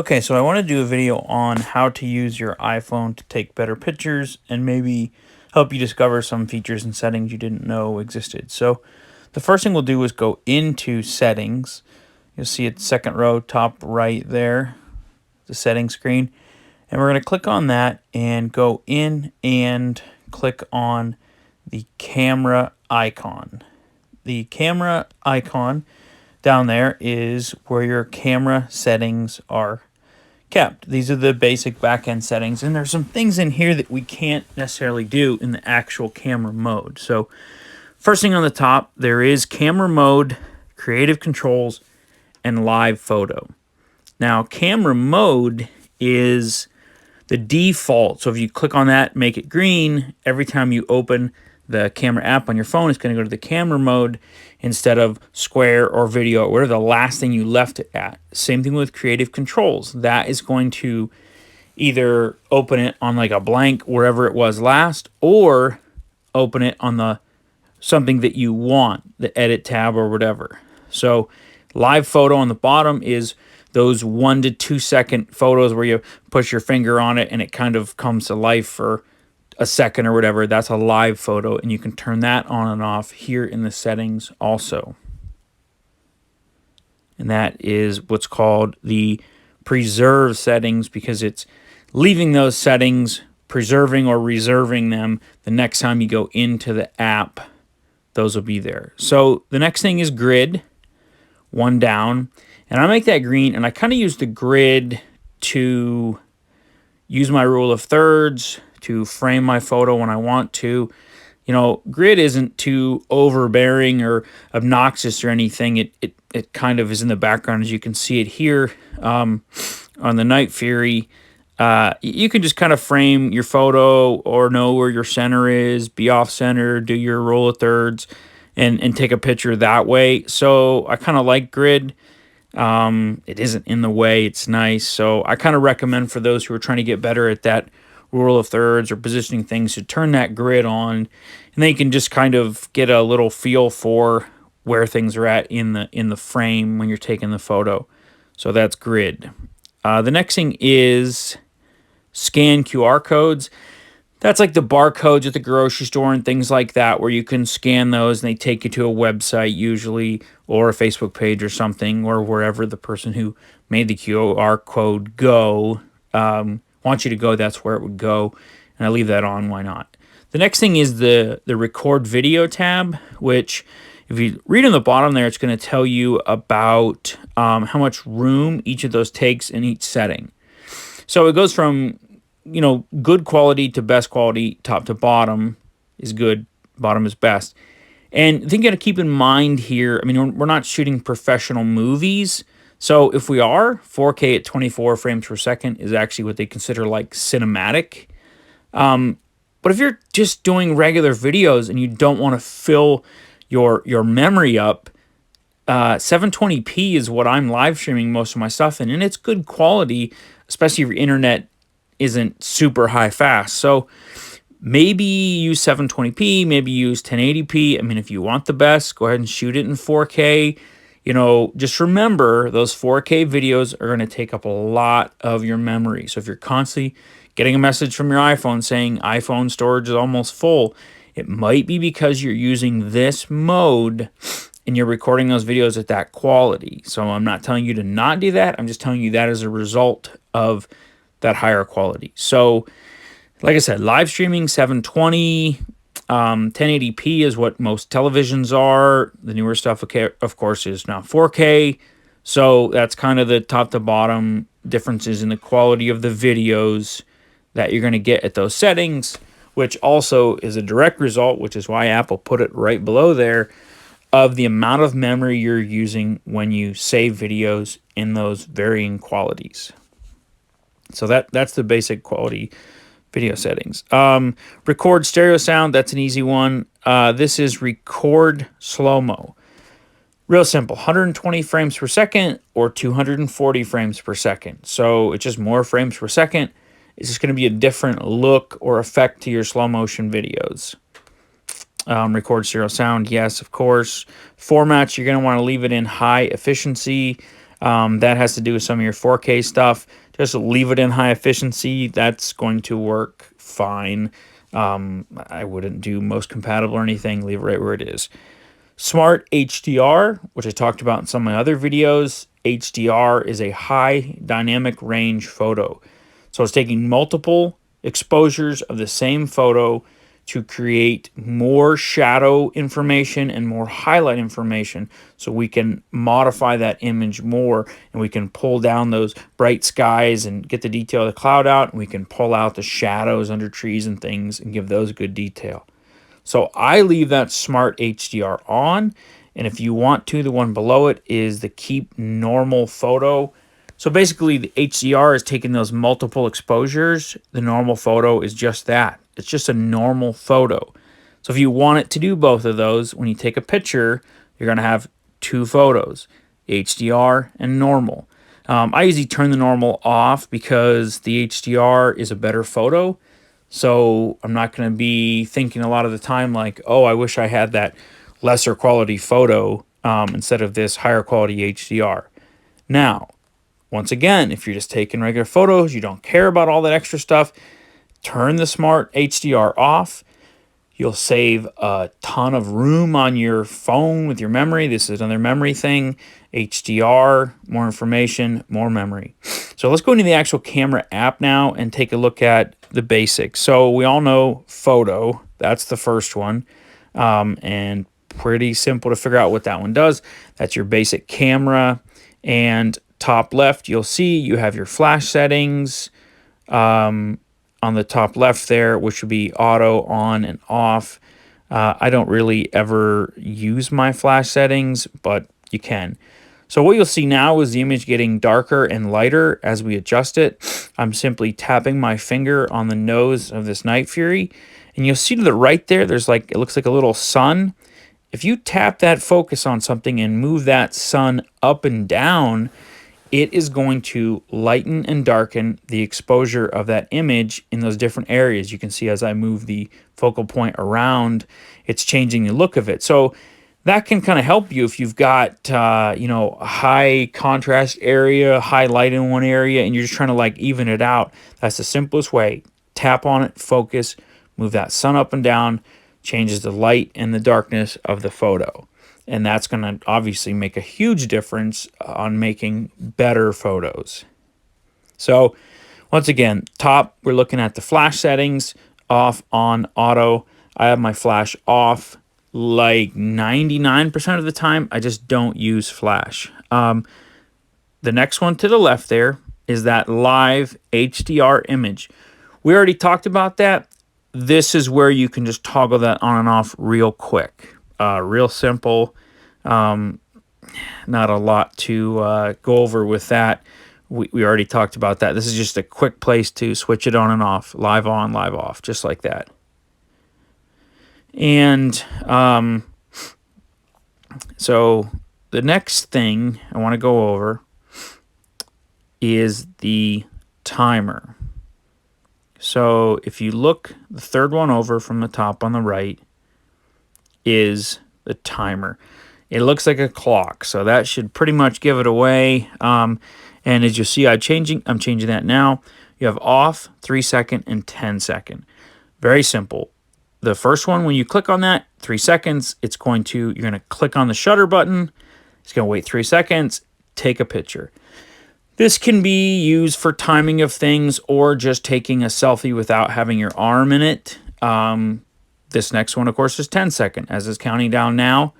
Okay, so I want to do a video on how to use your iPhone to take better pictures and maybe help you discover some features and settings you didn't know existed. So the first thing we'll do is go into settings. You'll see it second row, top right there, the settings screen. And we're going to click on that and go in and click on the camera icon. The camera icon down there is where your camera settings are kept. These are the basic back-end settings, and there's some things in here that we can't necessarily do in the actual camera mode. So first thing on the top, there is camera mode, creative controls, and live photo. Now camera mode is the default, so if you click on that, make it green, every time you open the camera app on your phone, it's going to go to the camera mode instead of square or video or whatever the last thing you left it at. Same thing with creative controls. That is going to either open it on like a blank wherever it was last, or open it on the something that you want, the edit tab or whatever. So live photo on the bottom is those 1 to 2 second photos where you push your finger on it and it kind of comes to life for a second or whatever. That's a live photo, and you can turn that on and off here in the settings also. And that is what's called the preserve settings, because it's leaving those settings, preserving or reserving them. The next time you go into the app, those will be there. So the next thing is grid, one down. And I make that green, and I kind of use the grid to use my rule of thirds, to frame my photo when I want to. You know, grid isn't too overbearing or obnoxious or anything. It kind of is in the background, as you can see it here on the Night Fury. You can just kind of frame your photo or know where your center is, be off center, do your rule of thirds, and take a picture that way. So I kind of like grid. It isn't in the way, it's nice. So I kind of recommend for those who are trying to get better at that rule of thirds or positioning things to turn that grid on, and then you can just kind of get a little feel for where things are at in the frame when you're taking the photo. So that's grid. The next thing is scan QR codes. That's like the barcodes at the grocery store and things like that, where you can scan those and they take you to a website usually, or a Facebook page or something, or wherever the person who made the QR code go wants you to go, that's where it would go. And I leave that on, why not? The next thing is the record video tab, which if you read on the bottom there, it's going to tell you about how much room each of those takes in each setting. So it goes from, you know, good quality to best quality, top to bottom is good, bottom is best. And I think you got to keep in mind here, I mean, we're not shooting professional movies. So if we are, 4K at 24 frames per second is actually what they consider like cinematic. But if you're just doing regular videos and you don't want to fill your memory up, 720p is what I'm live streaming most of my stuff in, and it's good quality, especially if your internet isn't super high fast. So maybe use 720p, maybe use 1080p. I mean, if you want the best, go ahead and shoot it in 4K. You know, just remember those 4K videos are going to take up a lot of your memory. So if you're constantly getting a message from your iPhone saying iPhone storage is almost full, it might be because you're using this mode and you're recording those videos at that quality. So I'm not telling you to not do that. I'm just telling you that as a result of that higher quality. So like I said, live streaming 720, 1080p is what most televisions are. The newer stuff, of course, is now 4K. So that's kind of the top to bottom differences in the quality of the videos that you're going to get at those settings, which also is a direct result, which is why Apple put it right below there, of the amount of memory you're using when you save videos in those varying qualities. So that's the basic quality video settings. Record stereo sound, that's an easy one. This is record slow-mo. Real simple, 120 frames per second or 240 frames per second. So it's just more frames per second. It's just going to be a different look or effect to your slow motion videos. Record stereo sound, yes, of course. Formats, you're going to want to leave it in high efficiency. That has to do with some of your 4K stuff. Just leave it in high efficiency. That's going to work fine. I wouldn't do most compatible or anything. Leave it right where it is. Smart HDR, which I talked about in some of my other videos. HDR is a high dynamic range photo. So it's taking multiple exposures of the same photo to create more shadow information and more highlight information, so we can modify that image more, and we can pull down those bright skies and get the detail of the cloud out, and we can pull out the shadows under trees and things and give those good detail. So I leave that Smart HDR on, and if you want to, the one below it is the Keep Normal Photo. So basically the HDR is taking those multiple exposures. The normal photo is just that. It's just a normal photo. So if you want it to do both of those, when you take a picture, you're going to have two photos, HDR and normal. I usually turn the normal off because the HDR is a better photo. So I'm not going to be thinking a lot of the time like, oh, I wish I had that lesser quality photo instead of this higher quality HDR. Now, once again, if you're just taking regular photos, you don't care about all that extra stuff, turn the Smart HDR off. You'll save a ton of room on your phone with your memory. This is another memory thing. HDR, more information, more memory. So let's go into the actual camera app now and take a look at the basics. So we all know photo. That's the first one. And pretty simple to figure out what that one does. That's your basic camera. And top left, you'll see you have your flash settings. On the top left there, which would be auto, on, and off. I don't really ever use my flash settings, but you can. So what you'll see now is the image getting darker and lighter as we adjust it. I'm simply tapping my finger on the nose of this Night Fury, and you'll see to the right there, there's like, it looks like a little sun. If you tap that focus on something and move that sun up and down, it is going to lighten and darken the exposure of that image in those different areas. You can see as I move the focal point around, it's changing the look of it. So that can kind of help you if you've got, a high contrast area, high light in one area, and you're just trying to like even it out. That's the simplest way. Tap on it, focus, move that sun up and down, changes the light and the darkness of the photo. And that's going to obviously make a huge difference on making better photos. So once again, top, we're looking at the flash settings, off, on, auto. I have my flash off like 99% of the time. I just don't use flash. The next one to the left there is that live HDR image. We already talked about that. This is where you can just toggle that on and off real quick. Real simple. Not a lot to go over with that. We already talked about that. This is just a quick place to switch it on and off. Live on, live off, just like that. And so the next thing I want to go over is the timer. So if you look, the third one over from the top on the right is the timer. It looks like a clock, so that should pretty much give it away. And as you see, I'm changing that now. You have off, 3 second, and 10 second. Very simple. The first one, when you click on that, 3 seconds, you're going to click on the shutter button. It's going to wait 3 seconds, take a picture. This can be used for timing of things or just taking a selfie without having your arm in it. This next one, of course, is 10 second. As it's counting down now,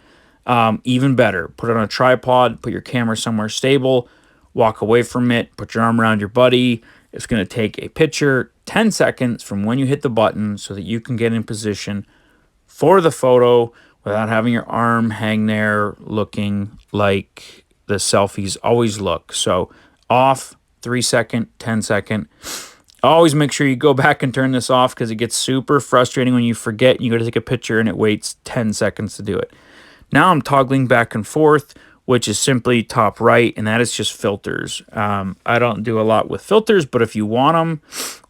even better. Put it on a tripod, put your camera somewhere stable, walk away from it, put your arm around your buddy. It's going to take a picture 10 seconds from when you hit the button so that you can get in position for the photo without having your arm hang there looking like the selfies always look. So off, 3 second, 10 second. Always make sure you go back and turn this off because it gets super frustrating when you forget and you go to take a picture and it waits 10 seconds to do it. Now I'm toggling back and forth, which is simply top right, and that is just filters. I don't do a lot with filters, but if you want them,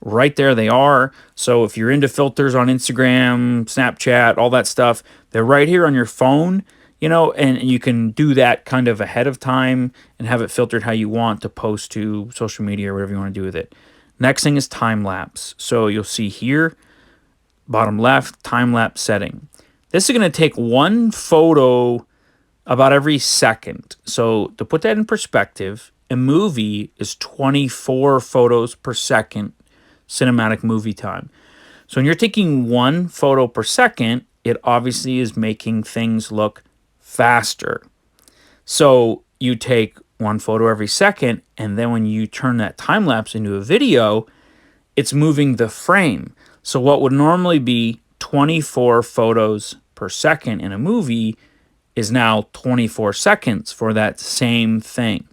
right there they are. So if you're into filters on Instagram, Snapchat, all that stuff, they're right here on your phone. you know, and you can do that kind of ahead of time and have it filtered how you want to post to social media or whatever you want to do with it. Next thing is time lapse. So you'll see here, bottom left, time lapse setting. This is going to take one photo about every second. So to put that in perspective, a movie is 24 photos per second cinematic movie time. So when you're taking one photo per second, it obviously is making things look faster. So you take one photo every second, and then when you turn that time lapse into a video, it's moving the frame. So what would normally be 24 photos per second in a movie is now 24 seconds for that same thing.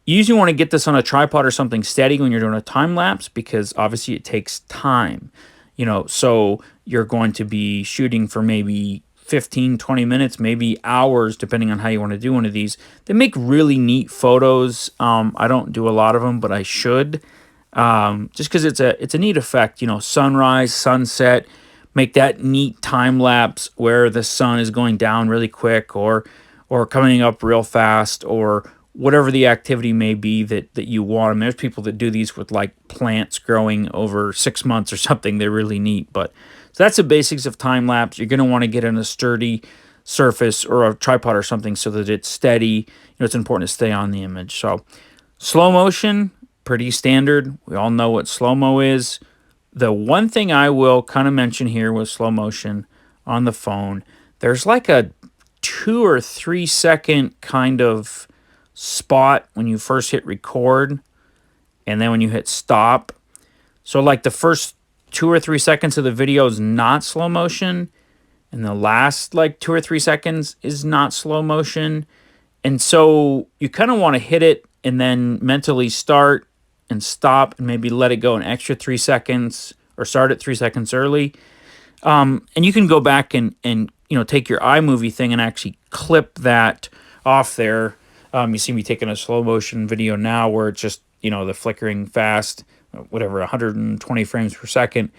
You usually want to get this on a tripod or something steady when you're doing a time lapse, because obviously it takes time. You know, so you're going to be shooting for maybe 15, 20 minutes, maybe hours, depending on how you want to do one of these. They make really neat photos. I don't do a lot of them, but I should. Just because it's a neat effect, you know, sunrise, sunset, make that neat time lapse where the sun is going down really quick or coming up real fast, or whatever the activity may be that you want. I mean, there's people that do these with like plants growing over 6 months or something. They're really neat. But so that's the basics of time lapse. You're going to want to get on a sturdy surface or a tripod or something so that it's steady. You know, it's important to stay on the image. So slow motion, pretty standard. We all know what slow-mo is. The one thing I will kind of mention here with slow motion on the phone, there's like a 2 or 3 second kind of spot when you first hit record, and then when you hit stop. So like the first 2 or 3 seconds of the video is not slow motion, and the last like 2 or 3 seconds is not slow motion. And so you kind of want to hit it and then mentally start and stop and maybe let it go an extra 3 seconds, or start it 3 seconds early. And you can go back and you know, take your iMovie thing and actually clip that off there. You see me taking a slow motion video now where it's just, you know, the flickering fast, whatever, 120 frames per second.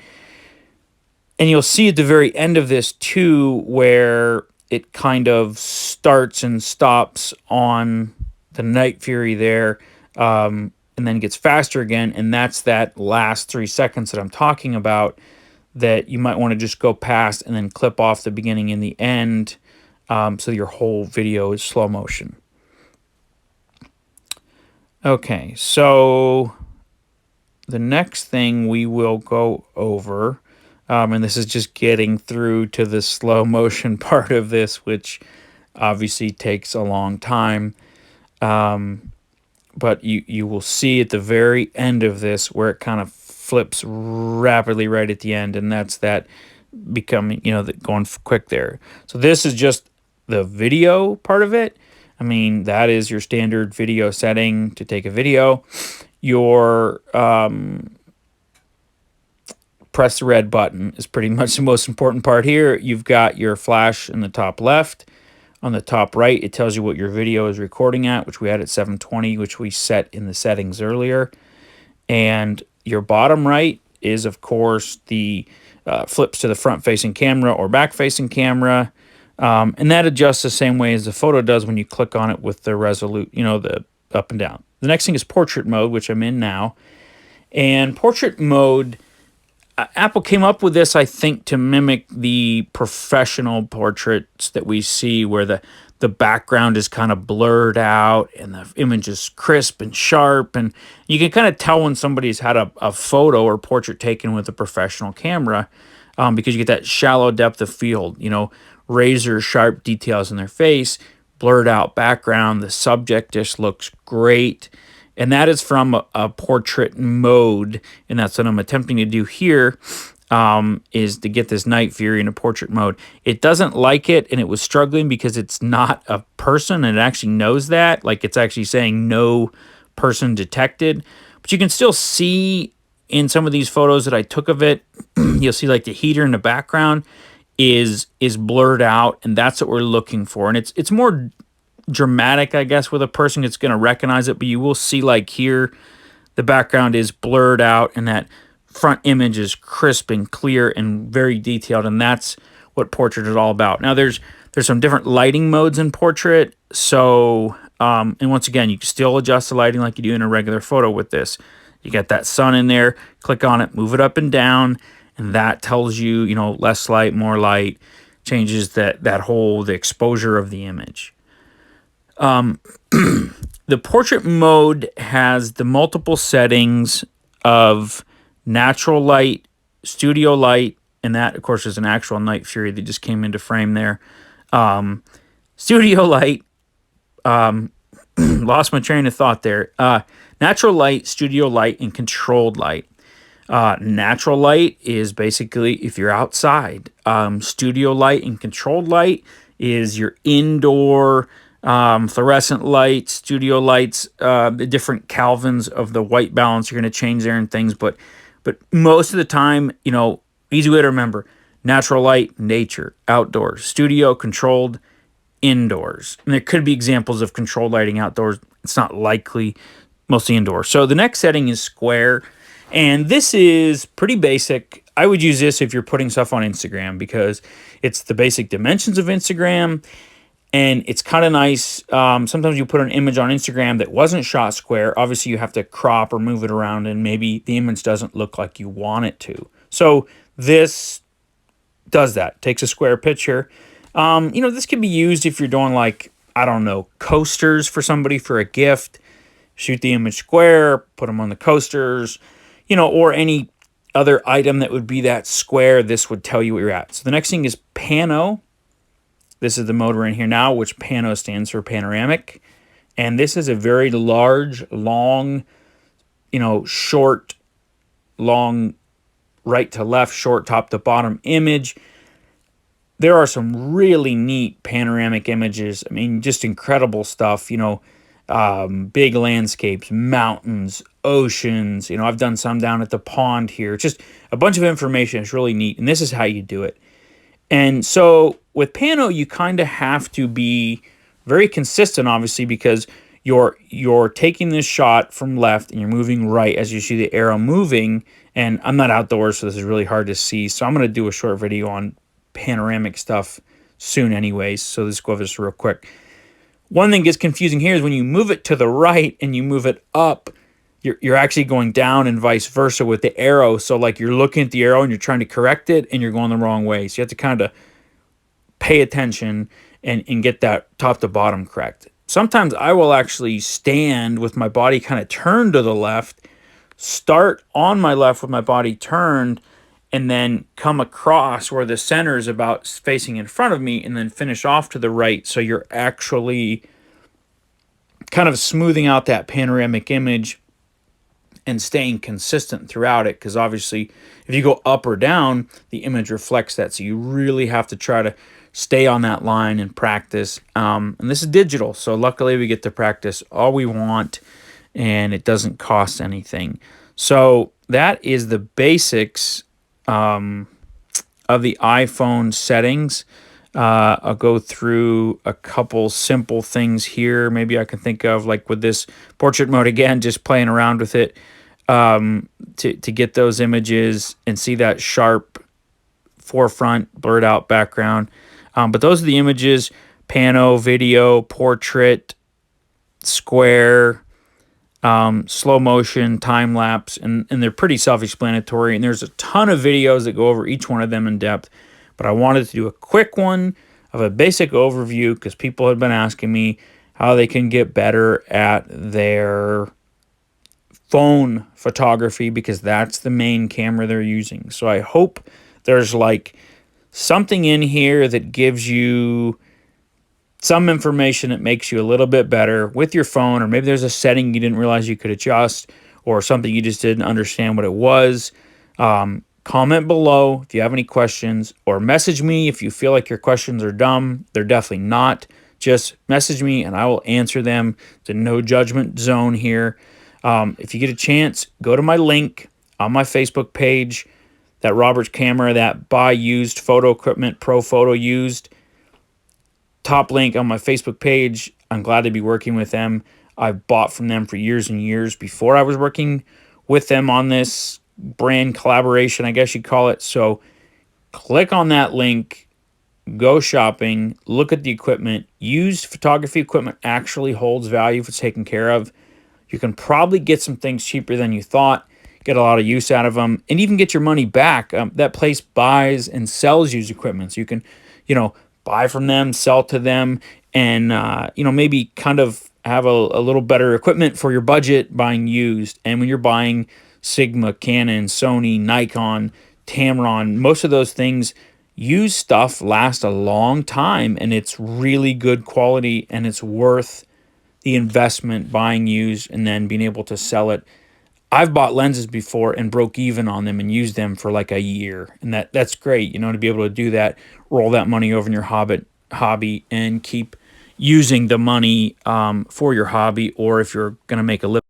And you'll see at the very end of this too, where it kind of starts and stops on the Night Fury there, and then gets faster again. And that's that last 3 seconds that I'm talking about, that you might want to just go past and then clip off the beginning and the end, so your whole video is slow motion. Okay, so the next thing we will go over, and this is just getting through to the slow motion part of this, which obviously takes a long time. But you will see at the very end of this where it kind of flips rapidly right at the end, and that's that becoming, you know, going quick there. So this is just the video part of it. I mean, that is your standard video setting to take a video. Your press the red button is pretty much the most important part here. You've got your flash in the top left. On the top right, it tells you what your video is recording at, which we had at 720, which we set in the settings earlier. And your bottom right is, of course, the flips to the front-facing camera or back-facing camera. And that adjusts the same way as the photo does when you click on it with the resolute, you know, the up and down. The next thing is portrait mode, which I'm in now. And portrait mode, Apple came up with this, I think, to mimic the professional portraits that we see where the background is kind of blurred out and the image is crisp and sharp. And you can kind of tell when somebody's had a photo or portrait taken with a professional camera, because you get that shallow depth of field, you know, razor sharp details in their face, blurred out background. The subject just looks great. And that is from a portrait mode. And that's what I'm attempting to do here, is to get this Night Fury in a portrait mode. It doesn't like it, and it was struggling because it's not a person, and it actually knows that. Like, it's actually saying no person detected. But you can still see in some of these photos that I took of it, you'll see like the heater in the background is blurred out, and that's what we're looking for. And it's more dramatic, I guess, with a person that's going to recognize it, but you will see like here the background is blurred out and that front image is crisp and clear and very detailed, and that's what portrait is all about. Now there's There's some different lighting modes in portrait. So, and once again, you can still adjust the lighting like you do in a regular photo with this. You get that sun in there, click on it, move it up and down, and that tells you, less light, more light, changes the exposure of the image. The portrait mode has the multiple settings of natural light, studio light, and that, of course, is an actual Night Fury that just came into frame there. Studio light, lost my train of thought there. Natural light, studio light, and controlled light. Natural light is basically if you're outside. Studio light and controlled light is your indoor fluorescent lights, studio lights, the different Kelvins of the white balance you're going to change there and things. But most of the time, easy way to remember, natural light, nature, outdoors, studio, controlled, indoors. And there could be examples of controlled lighting outdoors. It's not likely, mostly indoors. So the next setting is square. And this is pretty basic. I would use this if you're putting stuff on Instagram because it's the basic dimensions of Instagram. And it's kind of nice. Sometimes you put an image on Instagram that wasn't shot square. Obviously, you have to crop or move it around, and maybe the image doesn't look like you want it to. So this does that. Takes a square picture. This can be used if you're doing coasters for somebody for a gift. Shoot the image square, put them on the coasters, or any other item that would be that square. This would tell you where you're at. So the next thing is pano. This is the mode we're in here now, which pano stands for panoramic. And this is a very large, long, short, long, right to left, short, top to bottom image. There are some really neat panoramic images. I mean, just incredible stuff, big landscapes, mountains, oceans. I've done some down at the pond here. Just a bunch of information. It's really neat. And this is how you do it. And so with pano, you kind of have to be very consistent, obviously, because you're taking this shot from left and you're moving right as you see the arrow moving. And I'm not outdoors, so this is really hard to see. So I'm going to do a short video on panoramic stuff soon anyways. So let's go over this real quick. One thing gets confusing here is when you move it to the right and you move it up, you're actually going down and vice versa with the arrow. So you're looking at the arrow and you're trying to correct it and you're going the wrong way. So you have to kind of pay attention and get that top to bottom correct. Sometimes I will actually stand with my body kind of turned to the left, start on my left with my body turned, and then come across where the center is about facing in front of me and then finish off to the right. So you're actually kind of smoothing out that panoramic image and staying consistent throughout it, because obviously if you go up or down, the image reflects that. So you really have to try to stay on that line and practice. And this is digital, so luckily we get to practice all we want, and it doesn't cost anything. So that is the basics of the iPhone settings. I'll go through a couple simple things here. Maybe I can think of with this portrait mode again, just playing around with it to get those images and see that sharp forefront, blurred out background. But those are the images: pano, video, portrait, square, slow motion, time lapse, and they're pretty self-explanatory. And there's a ton of videos that go over each one of them in depth. But I wanted to do a quick one of a basic overview because people had been asking me how they can get better at their phone photography because that's the main camera they're using. So I hope there's something in here that gives you some information that makes you a little bit better with your phone, or maybe there's a setting you didn't realize you could adjust, or something you just didn't understand what it was. Comment below if you have any questions, or message me if you feel like your questions are dumb. They're definitely not. Just message me and I will answer them. It's a no judgment zone here. If you get a chance, go to my link on my Facebook page, that Robert's camera, that buy used photo equipment, pro photo used. Top link on my Facebook page. I'm glad to be working with them. I've bought from them for years and years before I was working with them on this brand collaboration, I guess you'd call it. So click on that link, go shopping, look at the equipment. Used photography equipment actually holds value if it's taken care of. You can probably get some things cheaper than you thought, get a lot of use out of them, and even get your money back. That place buys and sells used equipment. So you can, buy from them, sell to them, and, maybe kind of have a little better equipment for your budget buying used. And when you're buying Sigma, Canon, Sony, Nikon, Tamron, most of those things, used stuff lasts a long time and it's really good quality and it's worth the investment buying used and then being able to sell it. I've bought lenses before and broke even on them and used them for like a year. And that's great, to be able to do that, roll that money over in your hobby and keep using the money for your hobby, or if you're going to make a living